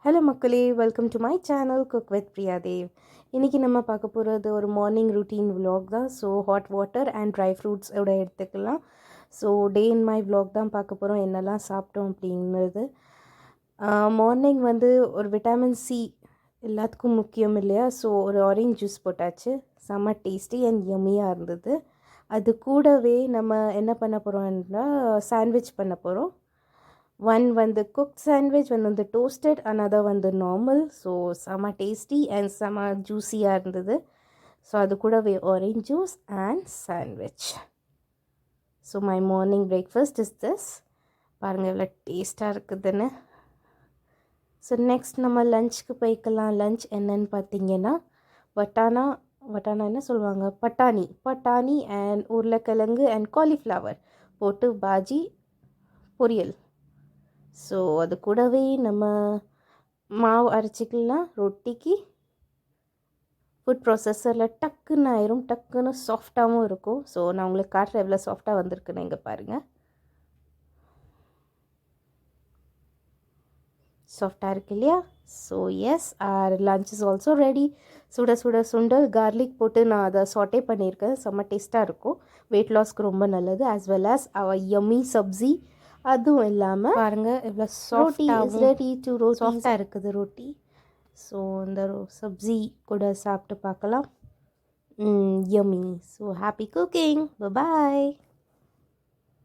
Hello மக்களே, welcome to my channel cook with Priya Dev. இன்றைக்கி நம்ம பார்க்க போகிறது ஒரு மார்னிங் ரூட்டீன் vlog தான். So hot water and dry ஃப்ரூட்ஸோட எடுத்துக்கலாம். So day in my vlog தான் பார்க்க போகிறோம், என்னெல்லாம் சாப்பிட்டோம் அப்படிங்கிறது. மார்னிங் வந்து ஒரு விட்டாமின் சி எல்லாத்துக்கும் முக்கியம் இல்லையா? ஸோ ஒரு ஆரஞ்ச் ஜூஸ் போட்டாச்சு. செம்ம டேஸ்டி அண்ட் யம்மியாக இருந்தது. அது கூடவே நம்ம என்ன பண்ண போகிறோம்னா சாண்ட்விச் பண்ண போகிறோம். ஒன் வந்து குக்ட் சாண்ட்விச், ஒன் வந்து டோஸ்டட், another வந்து நார்மல். ஸோ செம்ம டேஸ்டி அண்ட் செம்ம ஜூஸியாக இருந்தது. ஸோ அது கூடவே orange juice and sandwich. So my morning breakfast is this. பாருங்கள் எவ்வளோ டேஸ்ட்டாக இருக்குதுன்னு. ஸோ நெக்ஸ்ட் நம்ம லஞ்சுக்கு போய்க்கலாம். லஞ்ச் என்னன்னு பார்த்தீங்கன்னா வட்டானா என்ன சொல்லுவாங்க, பட்டாணி அண்ட் உருளைக்கிழங்கு அண்ட் காலிஃப்ளவர் போட்டு பாஜி பொரியல். ஸோ அது கூடவே நம்ம மாவு அரைச்சிக்கலாம் ரொட்டிக்கு. ஃபுட் ப்ராசஸரில் டக்குன்னு ஆயிரும், டக்குன்னு சாஃப்டாகவும் இருக்கும். ஸோ நான் உங்களுக்கு காட்டுறேன் எவ்வளோ சாஃப்டாக வந்திருக்குன்னு. இங்கே பாருங்கள், சாஃப்டாக இருக்கு இல்லையா? So yes, our lunch is also ready. சுட சுட சுண்டல் கார்லிக் போட்டு நான் அதை சாட்டே பண்ணியிருக்கேன். செம்ம டேஸ்ட்டாக இருக்கும், வெயிட் லாஸ்க்கு ரொம்ப நல்லது. ஆஸ் வெல் ஆஸ் அவர் யம்மி சப்ஜி. அதுவும் இல்லாமல் பாருங்கள் எவ்வளோ சாஃப்டாக இருக்குது ரொட்டி. ஸோ இந்த சப்ஜி கூட சாப்பிட்டு பார்க்கலாம். யம்மி. So happy cooking. பாய்.